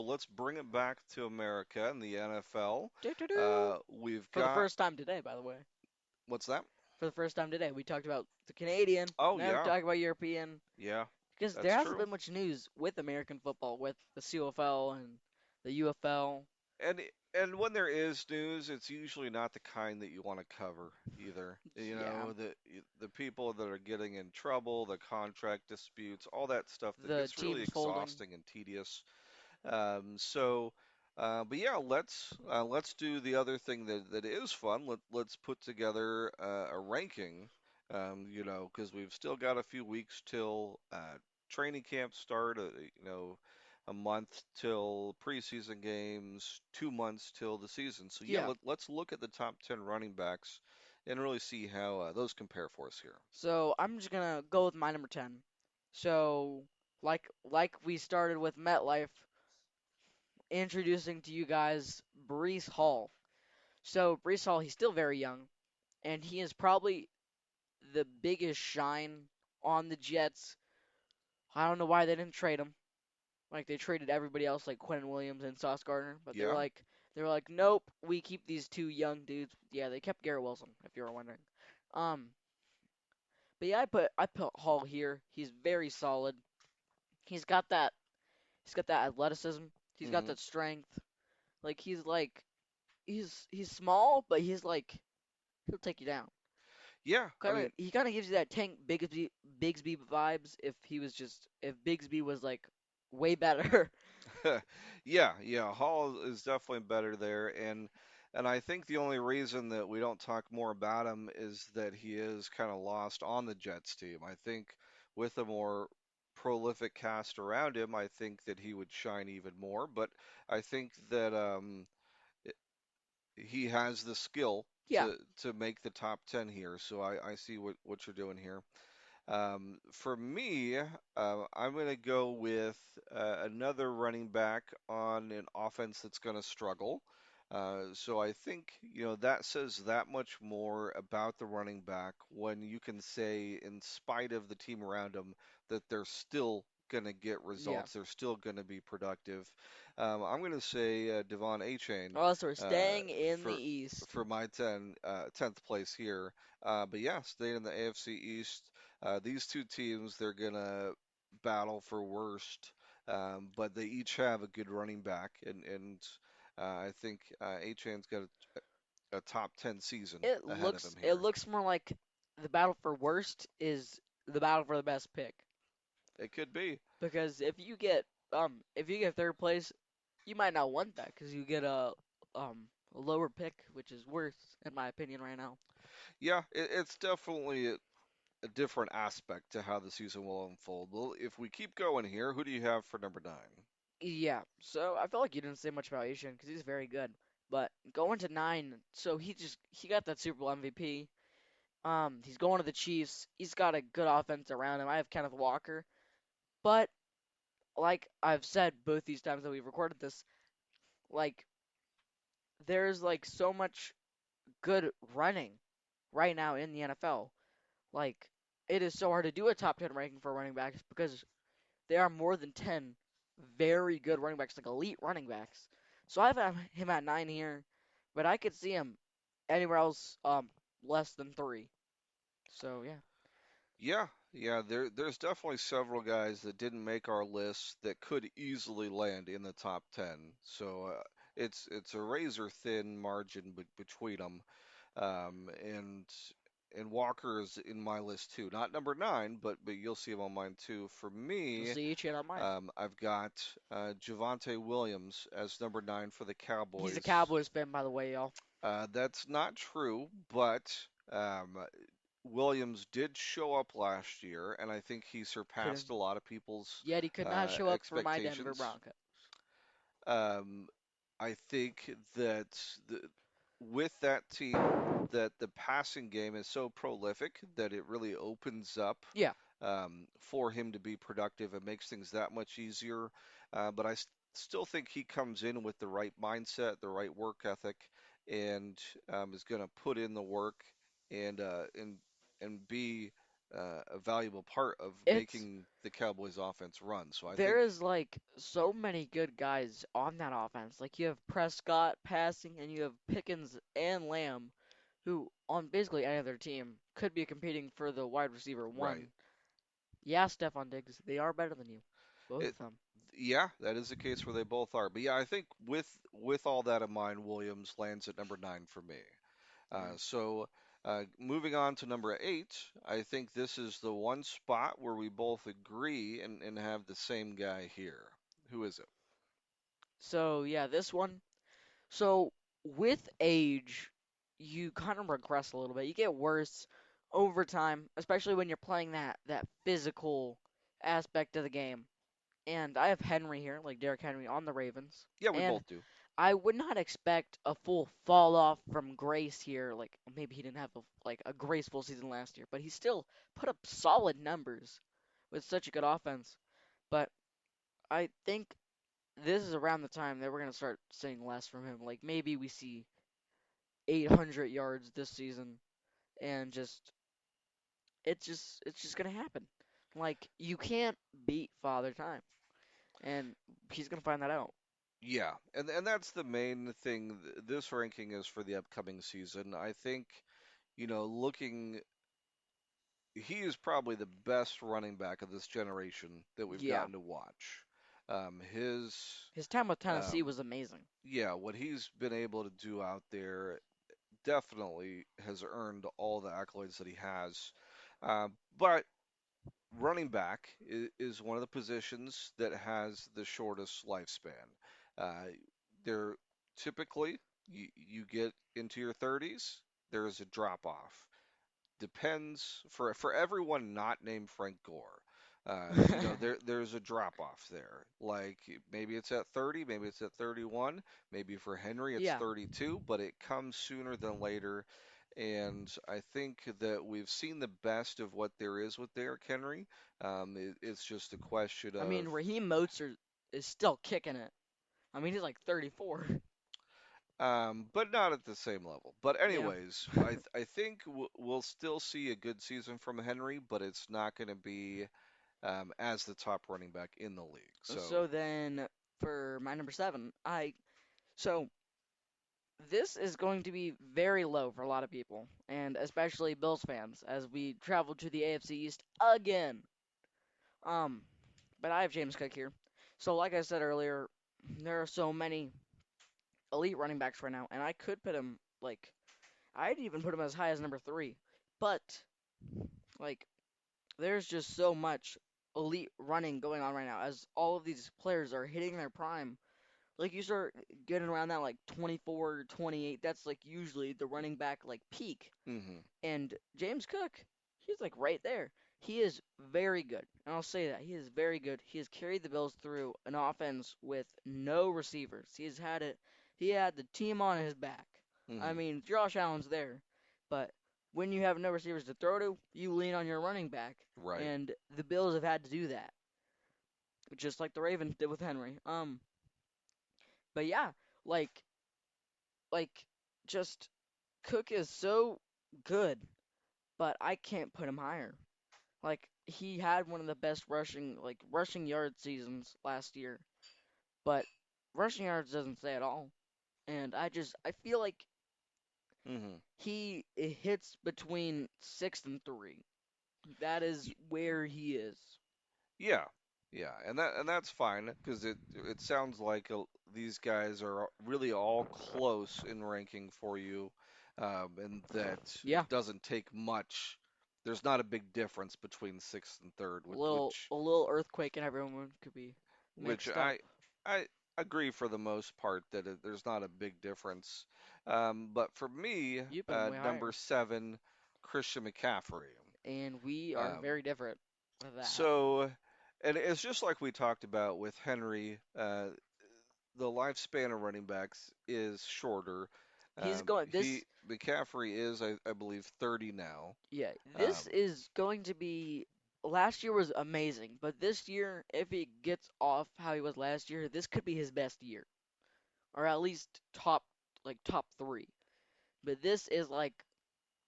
let's bring it back to America and the NFL. Doo-doo-doo. We've For the got first time today, by the way. what's that? For the first time today, we talked about the Canadian. Oh Now we yeah, talk about European yeah, because there that's hasn't true. been much news with American football, with the CFL and the UFL. And when there is news, it's usually not the kind that you want to cover either. You Yeah, know, the people that are getting in trouble, the contract disputes, all that stuff that the gets really teams folding. exhausting and tedious. But yeah, let's do the other thing that is fun. Let's put together a ranking. Because we've still got a few weeks till training camp start. A month till preseason games, 2 months till the season. So yeah, Yeah. let's look at the top 10 running backs and really see how those compare for us here. So I'm just gonna go with my number 10. So like we started with MetLife, introducing to you guys Brees Hall. So Brees Hall, he's still very young, and he is probably the biggest shine on the Jets. I don't know why they didn't trade him. Like they traded everybody else, like Quentin Williams and Sauce Gardner, but Yeah. they were like, nope, we keep these two young dudes. Yeah, they kept Garrett Wilson, if you were wondering. Um, but yeah, I put Hall here. He's very solid. He's got that he's got that athleticism. He's got hmm that strength. Like he's small, but he's like he'll take you down. Yeah. I Kind of mean, he kind of gives you that Tank Bigsby vibes. If Bigsby was like way better. yeah. Hall is definitely better there, and I think the only reason that we don't talk more about him is that he is kind of lost on the Jets team. I think with a more prolific cast around him, I think that he would shine even more. But I think that he has the skill Yeah, to make the top 10 here. So I see what you're doing here. For me, I'm going to go with another running back on an offense that's going to struggle. So I think, that says that much more about the running back when you can say, in spite of the team around him, that they're still going to get yeah. results. They're still going to be productive. I'm going to say Devon Achane Oh, so we're uh, staying in the for East. for my 10th place here. But yeah, staying in the AFC East. These two teams, they're gonna battle for worst, but they each have a good running back, and I think Achan's got a top 10 season It ahead of looks him it here. looks more like the battle for worst is the battle for the best pick. It could be. Because if you get third place, you might not want that because you get a lower pick, which is worse in my opinion right now. Yeah, it's definitely a different aspect to how the season will unfold. Well, if we keep going here, who do you have for number 9? Yeah, so I felt like you didn't say much about Asian because he's very good. But going to 9, so he got that Super Bowl MVP. He's going to the Chiefs. He's got a good offense around him. I have Kenneth Walker, but like I've said both these times that we've recorded this, like there's like so much good running right now in the NFL. Like it is so hard to do a top 10 ranking for running backs because there are more than 10 very good running backs, like elite running backs. So I've had him at 9 here, but I could see him anywhere else less than 3. So yeah. Yeah. There's definitely several guys that didn't make our list that could easily land in the top 10. So it's a razor thin margin between them. And Walker is in my list too. Not number 9, but you'll see him on mine too. For You'll me, see each on mine. I've got Javonte Williams as number 9 for the He's a Cowboys. Cowboys fan, by the way, y'all. That's not true, but Williams did show up last year, and I think he surpassed a Couldn't lot of people's Yet he could not show up for my Denver expectations. Broncos. Um, I think that with that team, that the passing game is so prolific that it really opens up Yeah. for him to be productive and makes things that much easier. But I still think he comes in with the right mindset, the right work ethic, and is going to put in the work and uh, and and be a valuable part of It's making the Cowboys offense run. So I there think, is like so many good guys on that offense. Like you have Prescott passing, and you have Pickens and Lamb, who on basically any other team could be competing for the wide receiver right. one. Yeah, Stephon Diggs, they are better than you, both It, of them. yeah, that is the case where they both are. But yeah, I think with all that in mind, Williams lands at number 9 for me. Mm. Moving on to number 8, I think this is the one spot where we both agree and have the same guy here. Who is it? So yeah, this one. So with age, you kind of regress a little bit. You get worse over time, especially when you're playing that physical aspect of the game. And I have Henry here, like Derrick Henry on the Ravens. Yeah, we And both do. I would not expect a full fall off from grace here. Like maybe he didn't have a graceful season last year, but he still put up solid numbers with such a good offense. But I think this is around the time that we're gonna start seeing less from him. Like maybe we see 800 yards this season, and it's just gonna happen. Like you can't beat Father Time, and he's gonna find that out. Yeah, and that's the main thing. This ranking is for the upcoming season. I think, looking, he is probably the best running back of this generation that we've Yeah, gotten to watch. His, his time with Tennessee um, was amazing. yeah, what he's been able to do out there definitely has earned all the accolades that he has. But running back is one of the positions that has the shortest lifespan. Uh, they're typically, you get into your 30s, there's a drop off. Depends for everyone not named Frank Gore. There's a drop off there. Like maybe it's at 30, maybe it's at 31, maybe for Henry it's Yeah, 32, but it comes sooner than later. And I think that we've seen the best of what there is with Derrick Henry. It's just a question I of, mean Raheem Mostert is still kicking it. I mean he's like 34. but not at the same level. But Yeah. anyways, I think we'll still see a good season from Henry, but it's not going to be as the top running back in the league. So, So then for my number seven, so this is going to be very low for a lot of people, and especially Bills fans, as we travel to the AFC East again. Um, but I have James Cook here. So, like I said earlier, there are so many elite running backs right now, and I could put him like I'd even put him as high as number three. But like, there's just so much elite running going on right now, as all of these players are hitting their prime. Like you start getting around that like 24, 28. That's like usually the running back like peak. hmm And James Cook, he's like right there. He is very good. And I'll say that. He is very good. He has carried the Bills through an offense with no receivers. He had the team on his back. I hmm mean, Josh Allen's there, but when you have no receivers to throw to, you lean on your running back. right. And the Bills have had to do that, just like the Ravens did with Henry. But yeah, like like just Cook is so good, but I can't put him higher. Like he had one of the best rushing yard seasons last year, but rushing yards doesn't say it all. And I feel like hmm he hits between 6 and 3. That is where he is. Yeah, yeah, and that's fine because it sounds like these guys are really all close in ranking for you, and that Yeah, it doesn't take much. There's not a big difference between sixth and third, a little earthquake and everyone could be which mixed up. I agree for the most part that there's not a big difference. But for me, You put him way number higher, 7, Christian McCaffrey. and we are Um, very different with that. so, and it's just like we talked about with Henry. The lifespan of running backs is shorter. He's going He this McCaffrey is, I believe, 30 now. Yeah, this Um, is going to be. Last year was amazing, but this year, if he gets off how he was last year, this could be his best year, or at least top three. But this is like,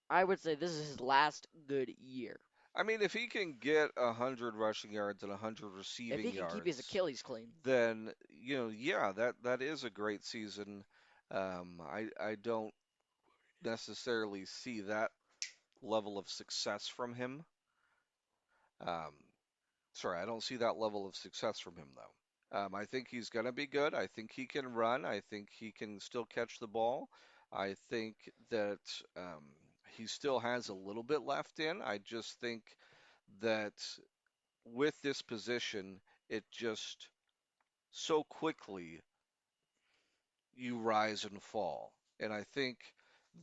I would say this is his last good year. I mean, if he can get 100 rushing yards and 100 If receiving he can keep his yards, Achilles clean. then yeah, that is a great season. I don't necessarily see that level of success from him. Um, Sorry, I don't see that level of success from him though. I think he's going to be good. I think he can run. I think he can still catch the ball. I think that he still has a little bit left in. I just think that with this position, it just so quickly you rise and fall. And I think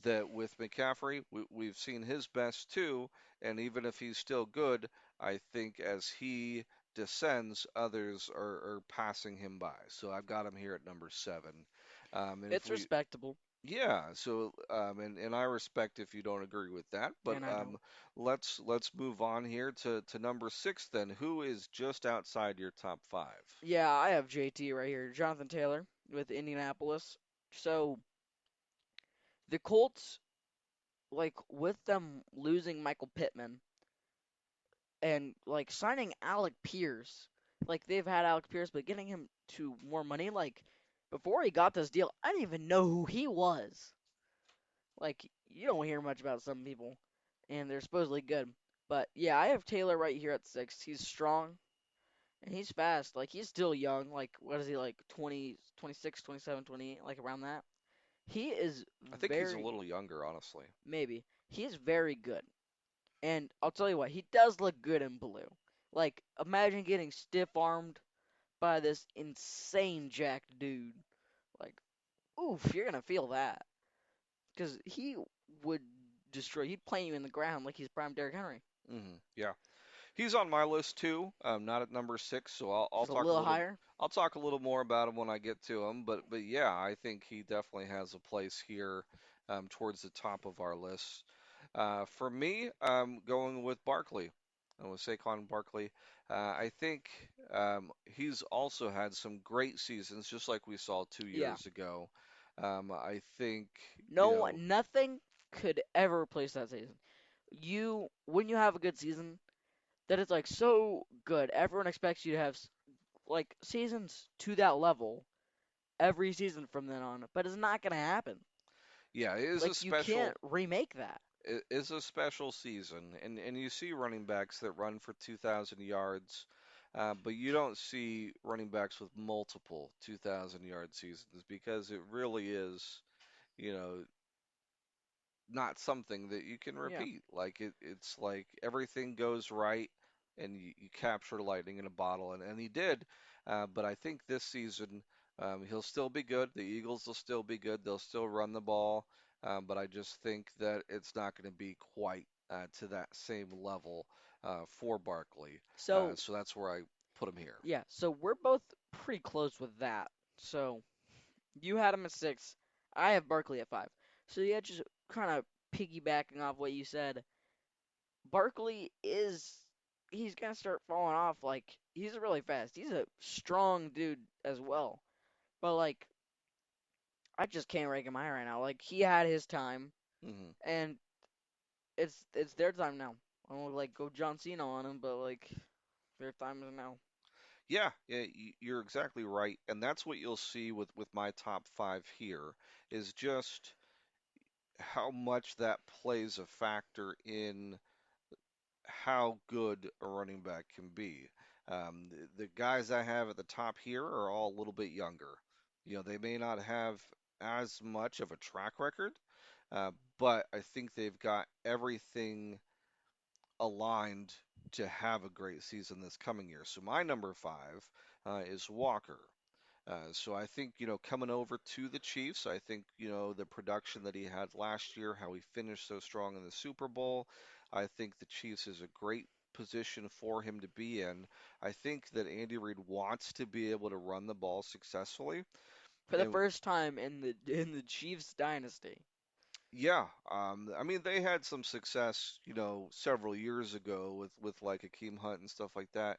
that with McCaffrey, we've seen his best too. And even if he's still good, I think as he descends, others are passing him by. So I've got him here at number 7. And if It's we, respectable, yeah, so and I respect if you don't agree with that, but and I don't. let's move on here to number 6 then. Who is just outside your top 5? Yeah, I have JT right here, Jonathan Taylor with Indianapolis. So the Colts, like with them losing Michael Pittman and like signing Alec Pierce, like they've had Alec Pierce, but getting him to more money, like before he got this deal, I didn't even know who he was. Like you don't hear much about some people, and they're supposedly good. But yeah, I have Taylor right here at 6. He's strong and he's fast. Like he's still young. Like what is he like 20, 26, 27, 28, like around that. He is I think he's a very little younger, honestly. maybe. He is very good. And I'll tell you what, he does look good in blue. Like imagine getting stiff armed by this insane jacked dude. Like oof, you're gonna feel that. Because he would destroy. He'd plant you in the ground like he's prime Derrick Henry. Yeah. He's on my list too. Not at number 6, so Just a little higher. I'll talk a little more about him when I get to him. But yeah, I think he definitely has a place here towards the top of our list. For me, I'm going with Barkley. With Saquon Barkley. I think he's also had some great seasons, just like we saw two Yeah. years ago. I think, you No, know, nothing could ever replace that season. You, when you have a good season, that is like so good. Everyone expects you to have like seasons to that level every season from then on, but it's not gonna happen. yeah, Like you can't remake that. it is a special season, and you see running backs that run for 2,000 yards, but you don't see running backs with multiple 2,000 yard seasons because it really is, you know, not something that you can Yeah. repeat. Like it's like everything goes right, and you capture lightning in a bottle, and he did. But I think this season he'll still be good. The Eagles will still be good. They'll still run the ball, but I just think that it's not going to be quite to that same level for Barkley. So So that's where I put him here. yeah, so we're both pretty close with that. So you had him at 6. I have Barkley at 5. So yeah, just kind of piggybacking off what you said, Barkley is he's gonna start falling off. Like he's really fast. He's a strong dude as well. But like I just can't rank him high right now. Like he had his time, hmm and it's their time now. I don't like go John Cena on him, but like their time is now. Yeah, yeah, you're exactly right, and that's what you'll see with my top 5 here is just how much that plays a factor in how good a running back can be. The guys I have at the top here are all a little bit younger. They may not have as much of a track record, uh, but I think they've got everything aligned to have a great season this coming year. So my number 5 is Walker. So I think, coming over to the Chiefs, I think, the production that he had last year, how he finished so strong in the Super Bowl, I think the Chiefs is a great position for him to be in. I think that Andy Reid wants to be able to run the ball successfully. For the And first time in the Chiefs dynasty, yeah, I mean, they had some success, several years ago with like Akeem Hunt and stuff like that.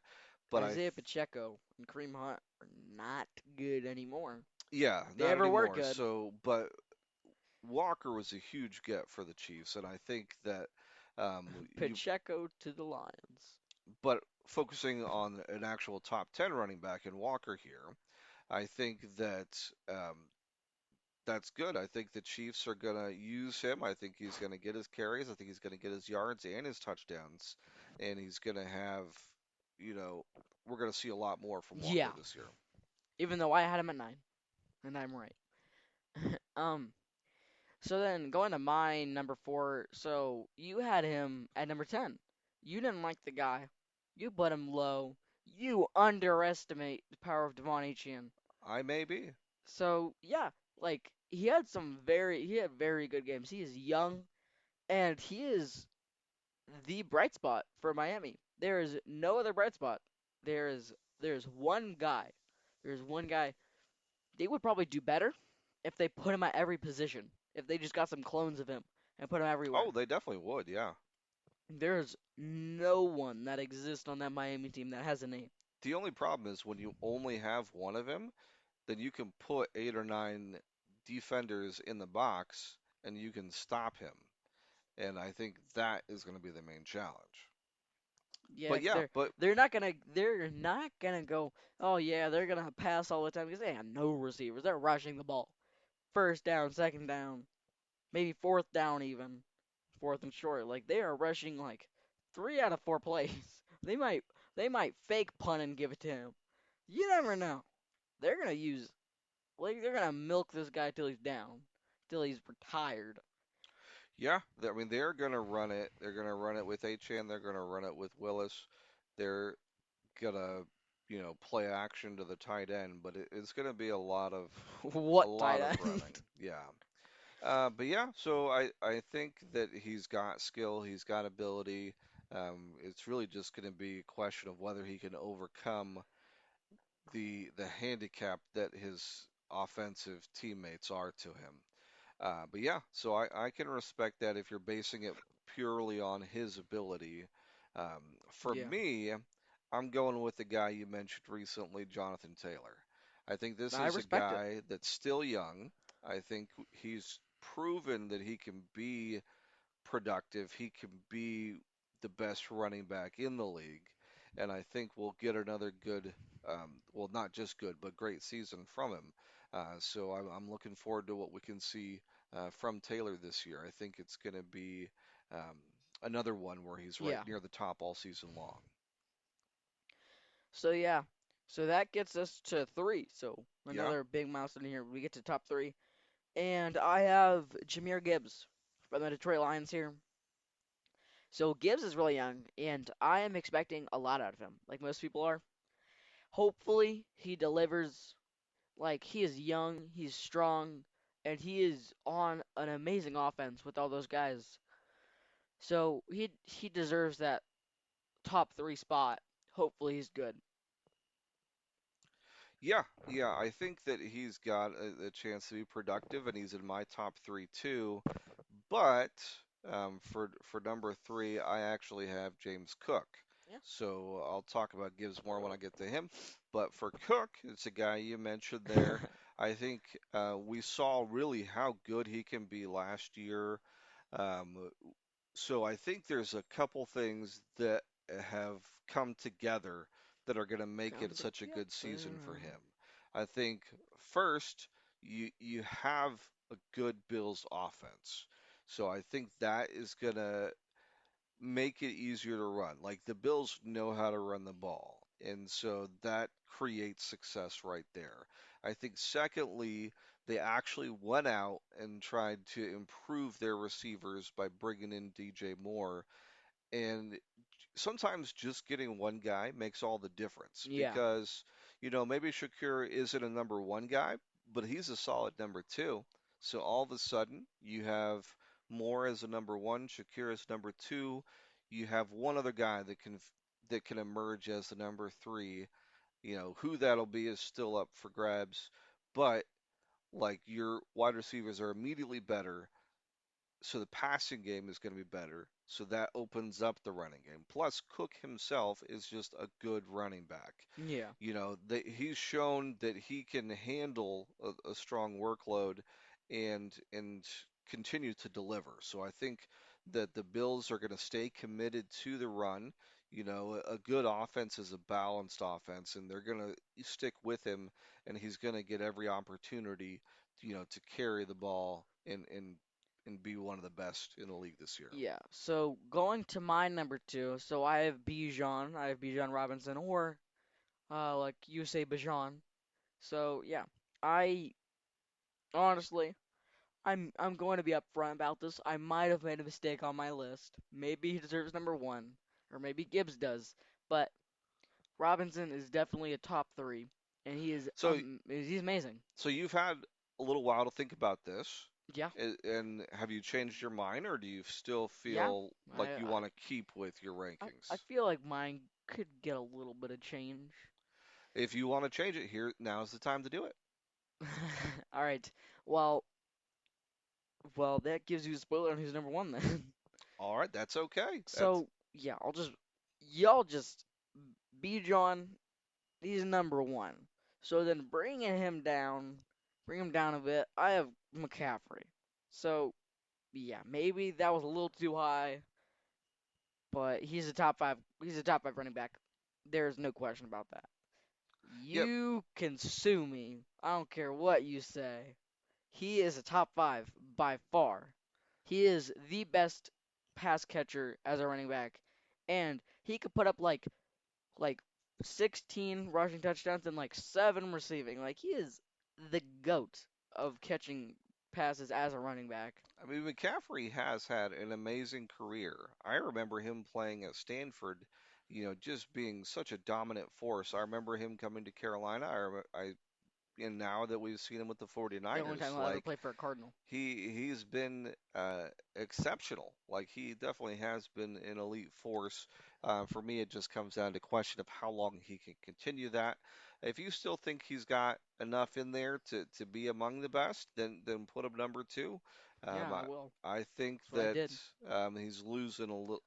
But Isaiah Pacheco and Kareem Hunt are not good anymore. yeah, They not ever were anymore. good. But Walker was a huge get for the Chiefs, and I think that You Pacheco to the Lions. but focusing on an actual top 10 running back in Walker here, I think that that's good. I think the Chiefs are going to use him. I think he's going to get his carries. I think he's going to get his yards and his touchdowns. And he's going to have, you know, we're going to see a lot more from Walker Yeah, this year. even though I had him at 9, and I'm right. um, so then going to my number 4, so you had him at number 10. You didn't like the guy. You put him low. You underestimate the power of Devon Achane. I may be. So yeah, like he had very good games. He is young and he is the bright spot for Miami. There is no other bright spot. There's one guy. There's one guy. They would probably do better if they put him at every position. If they just got some clones of him and put him everywhere. Oh, they definitely would. Yeah. There's no one that exists on that Miami team that has a name. The only problem is when you only have one of him, then you can put 8 or 9 defenders in the box and you can stop him. And I think that is going to be the main challenge. Yeah, But 'cause yeah, but they're not gonna go. Oh yeah, they're gonna pass all the time because they have no receivers. They're rushing the ball. First down, second down, maybe fourth down even, fourth and short. Like they are rushing like 3 out of 4 plays. They might they might fake punt and give it to him. You never know. They're gonna use they're gonna milk this guy till he's down, till he's retired. yeah, I mean they're going to run it. They're going to run it with Achan. They're going to run it with Willis. They're going to, play action to the tight end, but it's going to be a What tight lot of running. end? Yeah. But yeah, so I think that he's got skill, he's got ability. It's really just going to be a question of whether he can overcome the handicap that his offensive teammates are to him. But yeah, so I can respect that if you're basing it purely on his ability. For Yeah, me, I'm going with the guy you mentioned recently, Jonathan Taylor. I think this I is a respect it. guy that's still young. I think he's proven that he can be productive. He can be the best running back in the league. And I think we'll get another good, well, not just good, but great season from him. So I'm looking forward to what we can see from Taylor this year. I think it's going to be um, another one where he's right Yeah. near the top all season long. So yeah, so that gets us to 3. So Yeah? another big milestone here. We get to top 3, and I have Jameer Gibbs from the Detroit Lions here. So Gibbs is really young, and I am expecting a lot out of him, like most people are. Hopefully, he delivers. Like he is young, he's strong, and he is on an amazing offense with all those guys. So he deserves that top 3 spot. Hopefully, he's good. Yeah. I think that he's got a chance to be productive, and he's in my top three too. But for number three, I actually have James Cook. Yeah. So I'll talk about Gibbs more when I get to him. But for Cook, it's a guy you mentioned there. I think we saw really how good he can be last year. Um, so I think there's a couple things that have come together that are going to make Come it such a good season for together. him. I think first, you have a good Bills offense. So I think that is going to make it easier to run. Like the Bills know how to run the ball. And so that creates success right there. I think secondly, they actually went out and tried to improve their receivers by bringing in DJ Moore. And sometimes just getting one guy makes all the difference Yeah. because, maybe Shakir isn't a number one guy, but he's a solid number two. So all of a sudden, you have Moore as a number one, Shakir as number two. You have one other guy that can emerge as the number three. Who that'll be is still up for grabs, but like your wide receivers are immediately better, so the passing game is going to be better. So that opens up the running game. Plus, Cook himself is just a good running back. Yeah. He's shown that he can handle a strong workload and continue to deliver. So I think that the Bills are going to stay committed to the run. You know, a good offense is a balanced offense, and they're going to stick with him, and he's going to get every opportunity, to carry the ball and be one of the best in the league this year. Yeah. So going to my number two. So I have Bijan. I have Bijan Robinson, or like you say, Bijan. So yeah, I honestly, I'm going to be upfront about this. I might have made a mistake on my list. Maybe he deserves number one, or maybe Gibbs does. But Robinson is definitely a top three, and So, he's amazing. so you've had a little while to think about this, Yeah, and have you changed your mind, or do you still yeah. feel I like you want to keep with your I rankings? feel like mine could get a little bit of change. If you want to change it here, now's the time to do it. All right. Well, well, that gives you a spoiler on who's number one then. All right, that's okay. That's So yeah, y'all just Bijan. He's number one. So then bring him down a bit. I have McCaffrey. So yeah, maybe that was a little too high, but he's a top five. He's a top five running back. There's no question about that. yep. You can sue me. I don't care what you say. He is a top five by far. He is the best pass catcher as a running back, and he could put up like 16 rushing touchdowns and like 7 receiving. Like he is the goat of catching passes as a running back. I mean, McCaffrey has had an amazing career. I remember him playing at Stanford, just being such a dominant force. I remember him coming to Carolina. And now that we've seen him with the The only 49ers, time I'll ever like play for a Cardinal. he's been exceptional. Like he definitely has been an elite force. For me, it just comes down to question of how long he can continue that. If you still think he's got enough in there to be among the best, then put him number two. Yeah, Um, I I, will. I think That's what I that did. he's losing a little.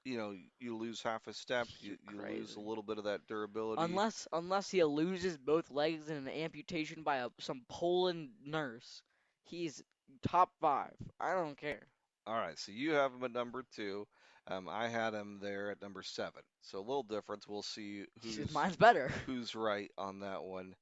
You lose half a step, you You're you lose a crazy. little bit of that durability. Unless he loses both legs in an amputation by some Poland nurse, he's top five. I don't care. All right, so you have him at number two. I had him there at number seven. So a little difference. We'll see Mine's better. who's right on that one.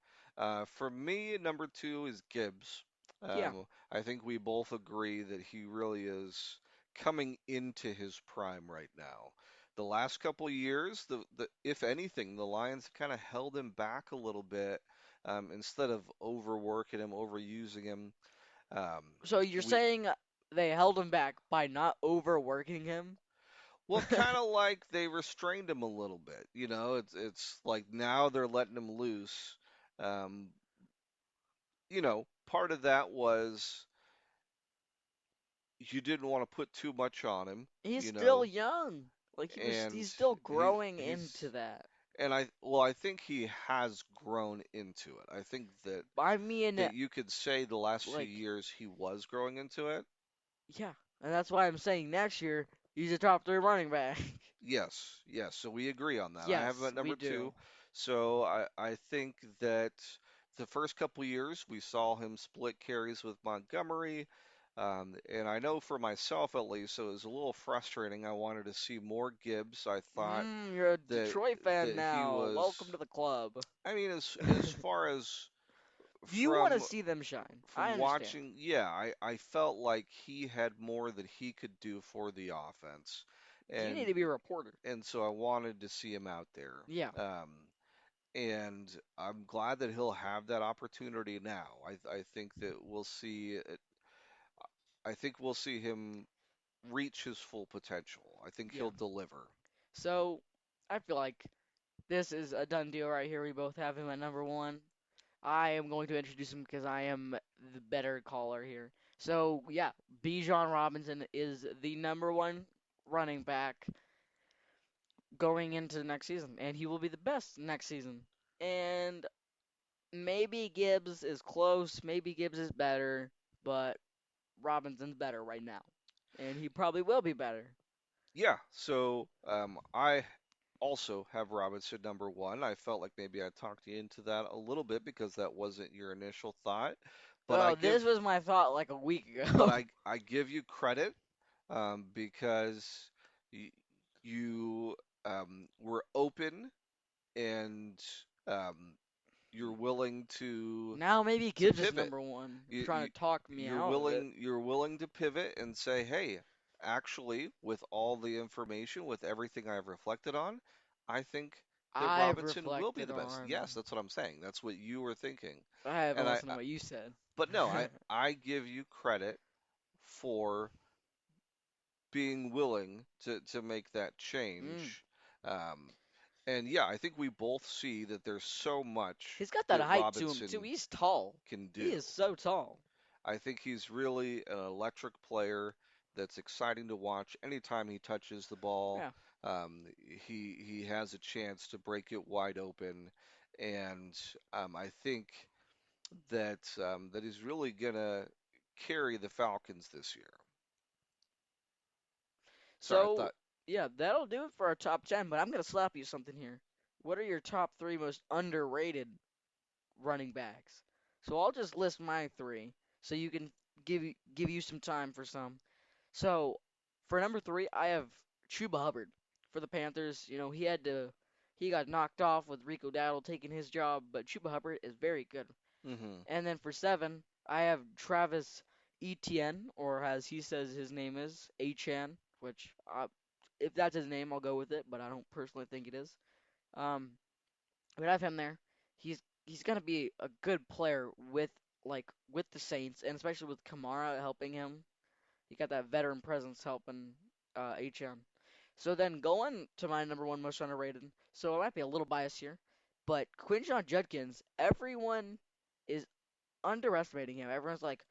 For me, number two is Gibbs. Yeah. I think we both agree that he really is coming into his prime right now. The last couple of years, the if anything, the Lions kind of held him back a little bit instead of overworking him, overusing him. Um, So you're we saying they held him back by not overworking him? Well, kind of like they restrained him a little bit. It's like now they're letting him loose. Um, part of that was you didn't want to put too much on him, He's you still know, young. and He's still he's growing into he's that. and I think he has grown into it. I think that I mean, that you could say the last few like, years he was growing into it. yeah, and that's why I'm saying next year he's a top three running back. Yes, yes. So we agree on that. I have him Yes, at we number do. two. So I think that the first couple years we saw him split carries with Montgomery. And I know for myself at least, so it was a little frustrating. I wanted to see more Gibbs. I thought You're a that Detroit fan that he now. was. Welcome to the club. I mean, as far as You want to from see them shine. I from understand. watching, yeah, I felt like he had more that he could do for the offense. You need And to be a reporter. and so I wanted to see him out there. Yeah, Um, and I'm glad that he'll have that opportunity now. I think that I think we'll see him reach his full potential. I think yeah. he'll deliver. So I feel like this is a done deal right here. We both have him at number one. I am going to introduce him because I am the better caller here. So yeah, Bijan Robinson is the number one running back going into the next season, and he will be the best next season. And maybe Gibbs is close, maybe Gibbs is better, but Robinson's better right now, and he probably will be better. Yeah, so I also have Robinson number one. I felt like maybe I talked you into that a little bit because that wasn't your initial thought, but I Oh, give this was my thought like a week but ago. I give you credit. because y you were open and um, you're willing Now maybe to Gibbs is pivot. number one. You, Trying you to talk me out of it. you're willing to pivot and say, hey, actually, with all the information, with everything I've reflected on, I think that I've Robinson will be reflected the best. Yes, on. that's what I'm saying. That's what you were thinking. I haven't And listened to what you said. but no, I give you credit for being willing to make that Mm. change. Um, and yeah, I think we both see that there's so much He's got that that height to him too. Robinson He's tall. can He do. is so tall. I think he's really an electric player that's exciting to watch. Anytime he touches the ball, Yeah. um, he has a chance to break it wide open, and I think that he's really gonna carry the Falcons this year. Sorry, I So, thought. yeah, that'll do it for our top 10, but I'm going to slap you something here. What are your top three most underrated running backs? So I'll just list my three so you can give you some time for some. So for number three, I have Chuba Hubbard for the Panthers. You know, he got knocked off with Rico Dowdle taking his job, but Chuba Hubbard is very good. Hmm. And then for seven, I have Travis Etienne, or as he says his name is, Achan, which if that's his name, I'll go with it, but I don't personally think it is. Um, but I have him there. He's gonna be a good player with the Saints, and especially with Kamara helping him. He got that veteran presence helping HM. So then going to my number one most underrated. So I might be a little biased here, but Quinshon Judkins, everyone is underestimating him. Everyone's like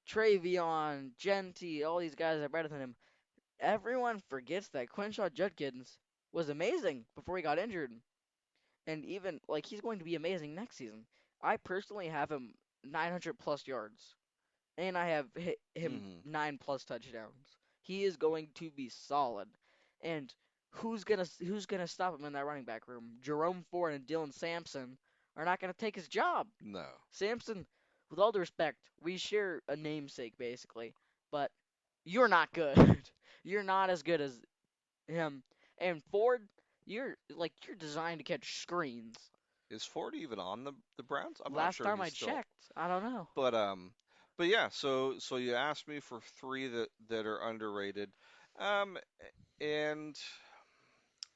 Travion, Genty, all these guys are better than him. Everyone forgets that Quinshon Judkins was amazing before he got injured, and even like he's going to be amazing next season. I personally have him 900 plus yards, and I have hit him Hmm. 9 plus touchdowns. He is going to be solid, and who's gonna stop him in that running back room? Jerome Ford and Dylan Sampson are not gonna take his job. No. Samson, with all due respect, we share a namesake basically, but you're not good. You're not as good as him. And Ford, you're designed to catch screens. Is Ford even on the Browns? I'm not Last sure time he's I still. checked, I don't know. But yeah. So you asked me for three that are underrated, um, and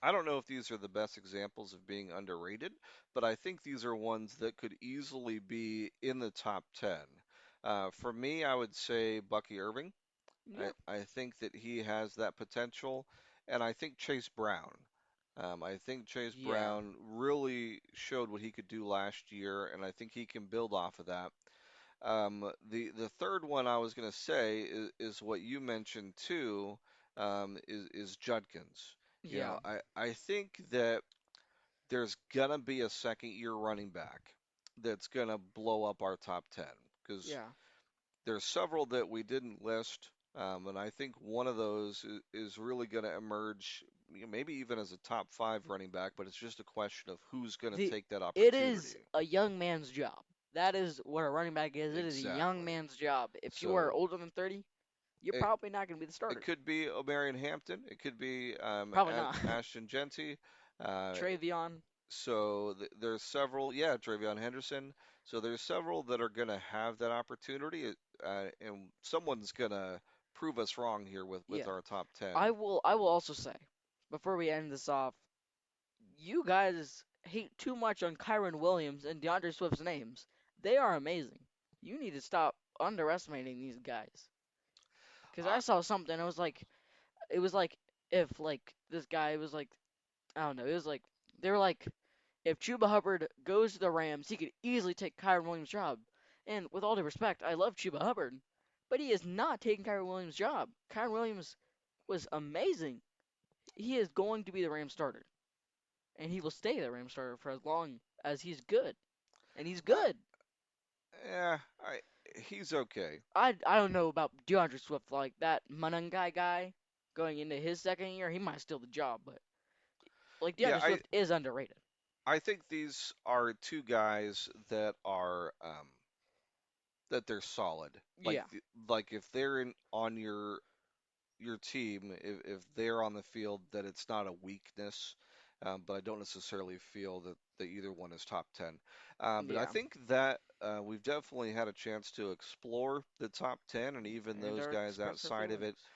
I don't know if these are the best examples of being underrated, but I think these are ones that could easily be in the top 10. For me, I would say Bucky Irving. Yeah, I think that he has that potential, and I think Chase Brown. I think Chase yeah. Brown really showed what he could do last year, and I think he can build off of that. The third one I was going to say is what you mentioned too, is Judkins. You Yeah, know, I think that there's gonna be a second year running back that's gonna blow up our top 10 because yeah. there's several that we didn't list, and I think one of those is really gonna emerge, maybe even as a top five running back, but it's just a question of who's gonna The take that it is opportunity. a young man's job. That is what a running back is. It is a young Exactly. man's job. If you are So older than 30, you're it, probably not going to be the it starter. could be O'Marion Hampton. It could be Probably not. Ashton Genty. Uh, Travion. so there's several, yeah, Travion Henderson. So there's several that are going to have that opportunity, and someone's going to prove us wrong here with Yeah. our top 10. I will also say before we end this off, you guys hate too much on Kyron Williams and DeAndre Swift's names. They are amazing. You need to stop underestimating these guys. Cuz I, I saw something it was like if like this guy was like I don't know, it was like they were like if Chuba Hubbard goes to the Rams, he could easily take Kyron Williams' job. And with all due respect, I love Chuba Hubbard, but he is not taking Kyron Williams' job. Kyron Williams was amazing. He is going to be the Rams starter, and he will stay the Rams starter for as long as he's good. And he's I, good. yeah, he's okay. I don't know about DeAndre Swift like that Munungai guy going into his second year. He might steal the job, but like Yeah, DeAndre Swift is underrated. I think these are two guys that are that they're solid. Yeah, Like if they're in on your your team, if they're on the field, that it's not a weakness. But I don't necessarily feel that either one is top 10. But I Yeah, think that we've definitely had a chance to explore the top 10 and even and those our guys express our outside of it feelings.